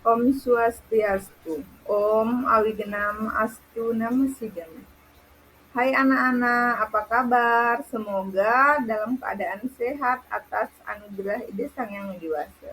Om Swastiastu. Om Awigenam Astu Namo Sidana. Hai anak-anak, apa kabar? Semoga dalam keadaan sehat atas anugerah Ide Sang Yang Widi Wasa.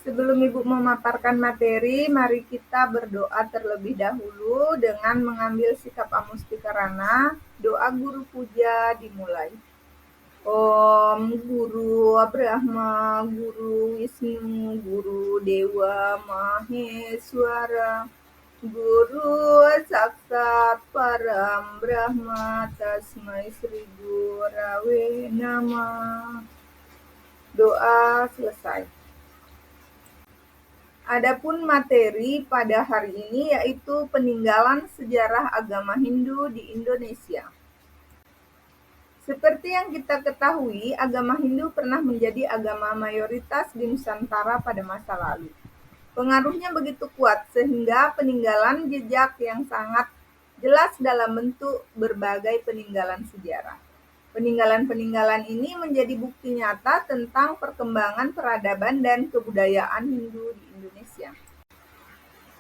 Sebelum Ibu memaparkan materi, mari kita berdoa terlebih dahulu dengan mengambil sikap amustikarana. Doa guru puja dimulai. Om Guru Brahma, Guru Wisnu, Guru Dewa Maheswara, Guru Saksat Param Brahma, Tasmai Sri Gurave Namah. Doa selesai. Adapun materi pada hari ini yaitu peninggalan sejarah agama Hindu di Indonesia. Seperti yang kita ketahui, agama Hindu pernah menjadi agama mayoritas di Nusantara pada masa lalu. Pengaruhnya begitu kuat sehingga peninggalan jejak yang sangat jelas dalam bentuk berbagai peninggalan sejarah. Peninggalan-peninggalan ini menjadi bukti nyata tentang perkembangan peradaban dan kebudayaan Hindu di Indonesia.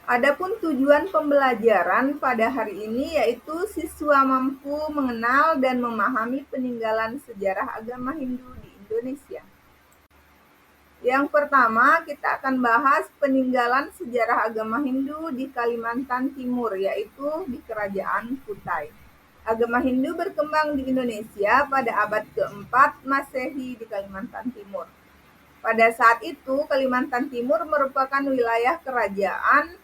Adapun tujuan pembelajaran pada hari ini yaitu siswa mampu mengenal dan memahami peninggalan sejarah agama Hindu di Indonesia. Yang pertama, kita akan bahas peninggalan sejarah agama Hindu di Kalimantan Timur, yaitu di Kerajaan Kutai. Agama Hindu berkembang di Indonesia pada abad keempat Masehi di Kalimantan Timur. Pada saat itu, Kalimantan Timur merupakan wilayah kerajaan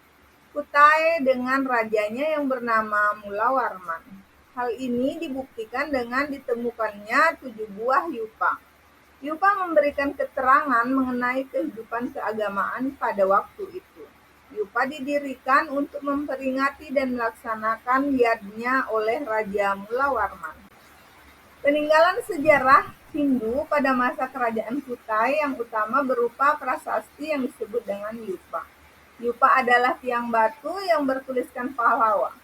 Kutai dengan rajanya yang bernama Mulawarman. Hal ini dibuktikan dengan ditemukannya 7 buah yupa. Yupa memberikan keterangan mengenai kehidupan keagamaan pada waktu itu. Yupa didirikan untuk memperingati dan melaksanakan yadnya oleh Raja Mulawarman. Peninggalan sejarah Hindu pada masa kerajaan Kutai yang utama berupa prasasti yang disebut dengan yupa. Yupa adalah tiang batu yang bertuliskan pahlawa.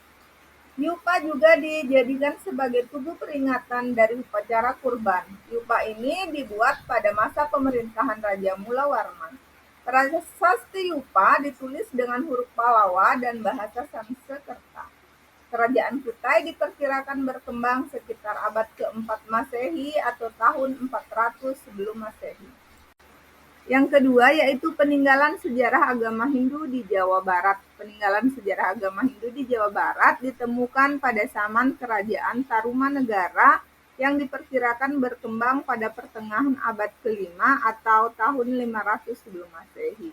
Yupa juga dijadikan sebagai tugu peringatan dari upacara kurban. Yupa ini dibuat pada masa pemerintahan Raja Mulawarman. Prasasti Yupa ditulis dengan huruf Pallawa dan bahasa Sanskerta. Kerajaan Kutai diperkirakan berkembang sekitar abad keempat Masehi atau tahun 400 sebelum Masehi. Yang kedua yaitu peninggalan sejarah agama Hindu di Jawa Barat. Peninggalan sejarah agama Hindu di Jawa Barat ditemukan pada zaman Kerajaan Tarumanegara yang diperkirakan berkembang pada pertengahan abad ke-5 atau tahun 500 sebelum Masehi.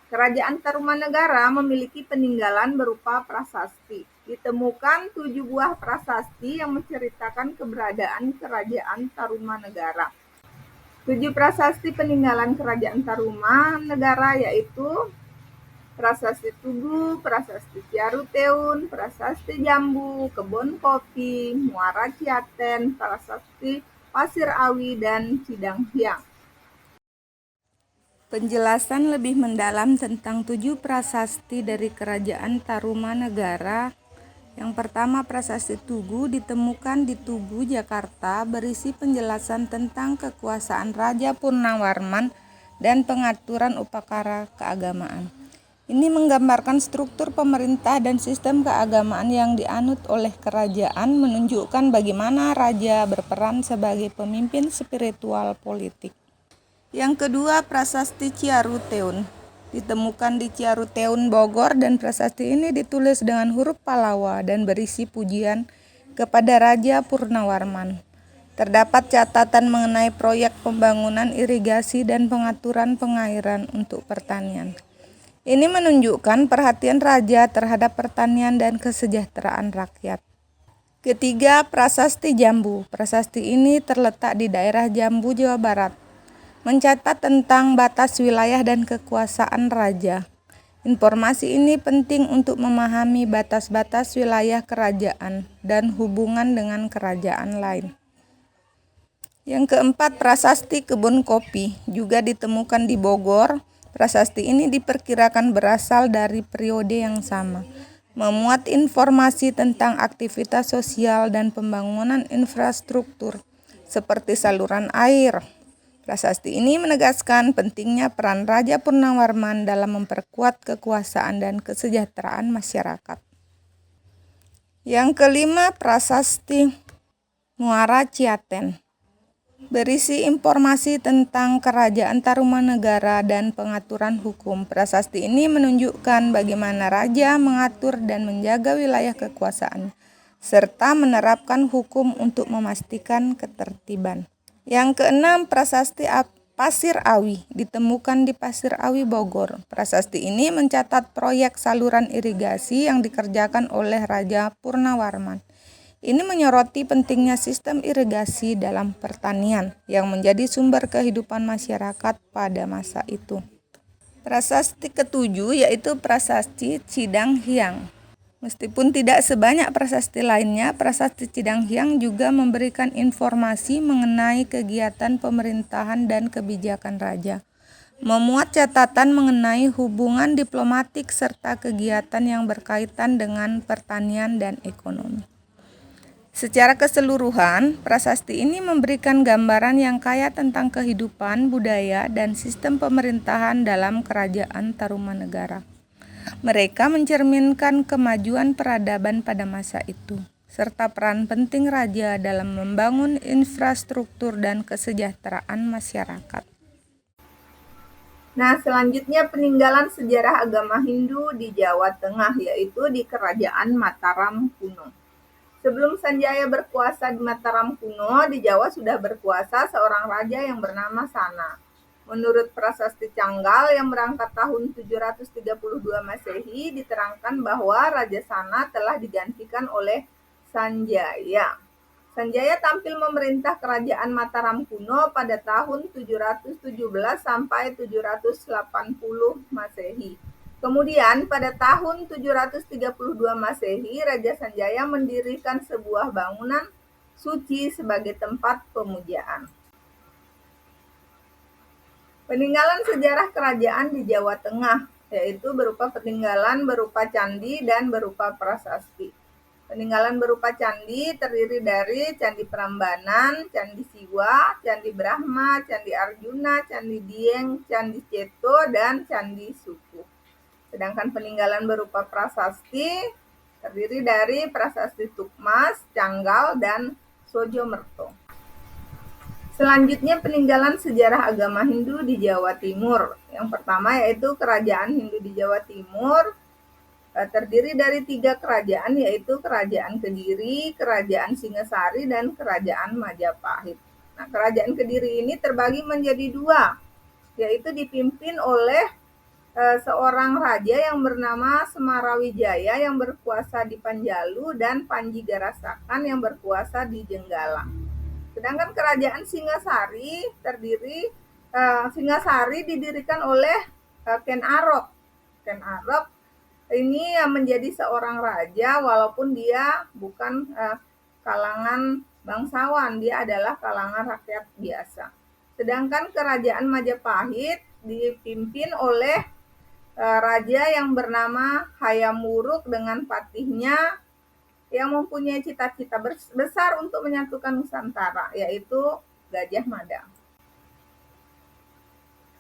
Kerajaan Tarumanegara memiliki peninggalan berupa prasasti. Ditemukan 7 buah prasasti yang menceritakan keberadaan Kerajaan Tarumanegara. 7 prasasti peninggalan Kerajaan Tarumanegara yaitu Prasasti Tugu, Prasasti Ciaruteun, Prasasti Jambu, Kebon Kopi, Muara Ciaten, Prasasti Pasir Awi, dan Cidanghyang. Penjelasan lebih mendalam tentang 7 prasasti dari Kerajaan Tarumanegara. Yang pertama, prasasti Tugu ditemukan di Tugu, Jakarta, berisi penjelasan tentang kekuasaan Raja Purnawarman dan pengaturan upacara keagamaan. Ini menggambarkan struktur pemerintah dan sistem keagamaan yang dianut oleh kerajaan, menunjukkan bagaimana raja berperan sebagai pemimpin spiritual politik. Yang kedua, prasasti Ciaruteun ditemukan di Ciaruteun, Bogor, dan prasasti ini ditulis dengan huruf Pallawa dan berisi pujian kepada Raja Purnawarman. Terdapat catatan mengenai proyek pembangunan irigasi dan pengaturan pengairan untuk pertanian. Ini menunjukkan perhatian raja terhadap pertanian dan kesejahteraan rakyat. Ketiga, prasasti Jambu. Prasasti ini terletak di daerah Jambu, Jawa Barat, mencatat tentang batas wilayah dan kekuasaan raja. Informasi ini penting untuk memahami batas-batas wilayah kerajaan dan hubungan dengan kerajaan lain. Yang keempat, prasasti Kebun Kopi juga ditemukan di Bogor. Prasasti ini diperkirakan berasal dari periode yang sama, memuat informasi tentang aktivitas sosial dan pembangunan infrastruktur seperti saluran air. Prasasti ini menegaskan pentingnya peran Raja Purnawarman dalam memperkuat kekuasaan dan kesejahteraan masyarakat. Yang kelima, prasasti Muara Ciaten berisi informasi tentang Kerajaan Tarumanegara dan pengaturan hukum. Prasasti ini menunjukkan bagaimana raja mengatur dan menjaga wilayah kekuasaan, serta menerapkan hukum untuk memastikan ketertiban. Yang keenam, prasasti Pasir Awi ditemukan di Pasir Awi, Bogor. Prasasti ini mencatat proyek saluran irigasi yang dikerjakan oleh Raja Purnawarman. Ini menyoroti pentingnya sistem irigasi dalam pertanian yang menjadi sumber kehidupan masyarakat pada masa itu. Prasasti ketujuh yaitu prasasti Cidanghyang. Meskipun tidak sebanyak prasasti lainnya, prasasti Cidanghyang juga memberikan informasi mengenai kegiatan pemerintahan dan kebijakan raja. Memuat catatan mengenai hubungan diplomatik serta kegiatan yang berkaitan dengan pertanian dan ekonomi. Secara keseluruhan, prasasti ini memberikan gambaran yang kaya tentang kehidupan, budaya, dan sistem pemerintahan dalam Kerajaan Tarumanegara. Mereka mencerminkan kemajuan peradaban pada masa itu, serta peran penting raja dalam membangun infrastruktur dan kesejahteraan masyarakat. Nah, selanjutnya peninggalan sejarah agama Hindu di Jawa Tengah, yaitu di Kerajaan Mataram kuno. Sebelum Sanjaya berkuasa di Mataram kuno, di Jawa sudah berkuasa seorang raja yang bernama Sana. Menurut Prasasti Canggal yang berangkat tahun 732 Masehi, diterangkan bahwa Raja Sana telah digantikan oleh Sanjaya. Sanjaya tampil memerintah kerajaan Mataram kuno pada tahun 717 sampai 780 Masehi. Kemudian pada tahun 732 Masehi, Raja Sanjaya mendirikan sebuah bangunan suci sebagai tempat pemujaan. Peninggalan sejarah kerajaan di Jawa Tengah, yaitu berupa peninggalan berupa candi dan berupa prasasti. Peninggalan berupa candi terdiri dari Candi Prambanan, Candi Siwa, Candi Brahma, Candi Arjuna, Candi Dieng, Candi Ceto, dan Candi Suku. Sedangkan peninggalan berupa prasasti terdiri dari Prasasti Tukmas, Canggal, dan Sojomerto. Selanjutnya peninggalan sejarah agama Hindu di Jawa Timur. Yang pertama yaitu Kerajaan Hindu di Jawa Timur, terdiri dari 3 kerajaan, yaitu Kerajaan Kediri, Kerajaan Singasari, dan Kerajaan Majapahit. Nah, Kerajaan Kediri ini terbagi menjadi 2, yaitu dipimpin oleh seorang raja yang bernama Semarawijaya yang berkuasa di Panjalu dan Panji Garasakan yang berkuasa di Jenggala. Sedangkan Kerajaan Singasari Singasari didirikan oleh Ken Arok. Ken Arok ini menjadi seorang raja walaupun dia bukan kalangan bangsawan, dia adalah kalangan rakyat biasa. Sedangkan Kerajaan Majapahit dipimpin oleh raja yang bernama Hayam Wuruk dengan patihnya yang mempunyai cita-cita besar untuk menyatukan Nusantara, yaitu Gajah Mada.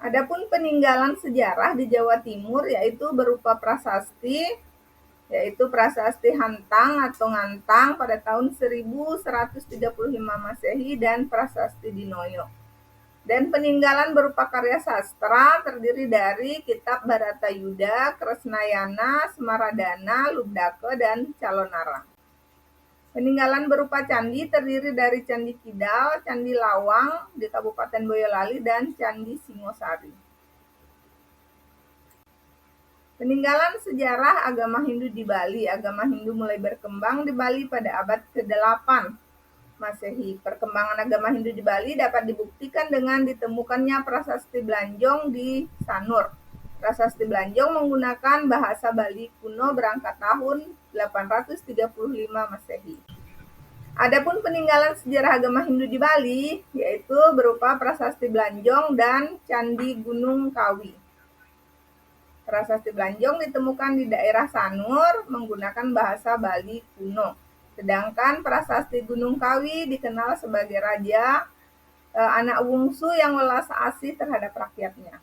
Adapun peninggalan sejarah di Jawa Timur yaitu berupa prasasti, yaitu Prasasti Hantang atau Ngantang pada tahun 1135 Masehi dan Prasasti Dinoyo. Dan peninggalan berupa karya sastra terdiri dari Kitab Bharatayuda, Kresnayana, Semaradana, Lubdaka, dan Calonara. Peninggalan berupa candi terdiri dari Candi Kidal, Candi Lawang di Kabupaten Boyolali, dan Candi Singosari. Peninggalan sejarah agama Hindu di Bali. Agama Hindu mulai berkembang di Bali pada abad ke-8 Masehi. Perkembangan agama Hindu di Bali dapat dibuktikan dengan ditemukannya prasasti Blanjong di Sanur. Prasasti Blanjong menggunakan bahasa Bali kuno berangkat tahun 835 Masehi. Adapun peninggalan sejarah agama Hindu di Bali yaitu berupa prasasti Blanjong dan Candi Gunung Kawi. Prasasti Blanjong ditemukan di daerah Sanur menggunakan bahasa Bali kuno. Sedangkan Prasasti Gunung Kawi dikenal sebagai raja anak bungsu yang welas asih terhadap rakyatnya.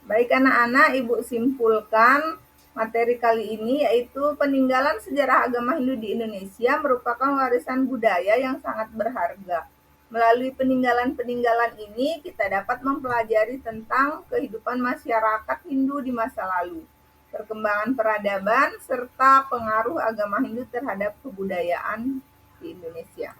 Baik anak-anak, Ibu simpulkan materi kali ini yaitu peninggalan sejarah agama Hindu di Indonesia merupakan warisan budaya yang sangat berharga. Melalui peninggalan-peninggalan ini kita dapat mempelajari tentang kehidupan masyarakat Hindu di masa lalu, perkembangan peradaban, serta pengaruh agama Hindu terhadap kebudayaan di Indonesia.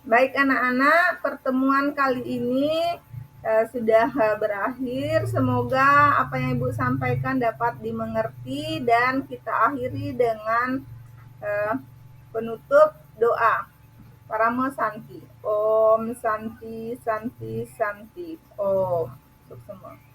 Baik anak-anak, pertemuan kali ini sudah berakhir. Semoga apa yang Ibu sampaikan dapat dimengerti dan kita akhiri dengan penutup doa. Paramo Santi. Om Santi Santi Santi. Om. untuk semua.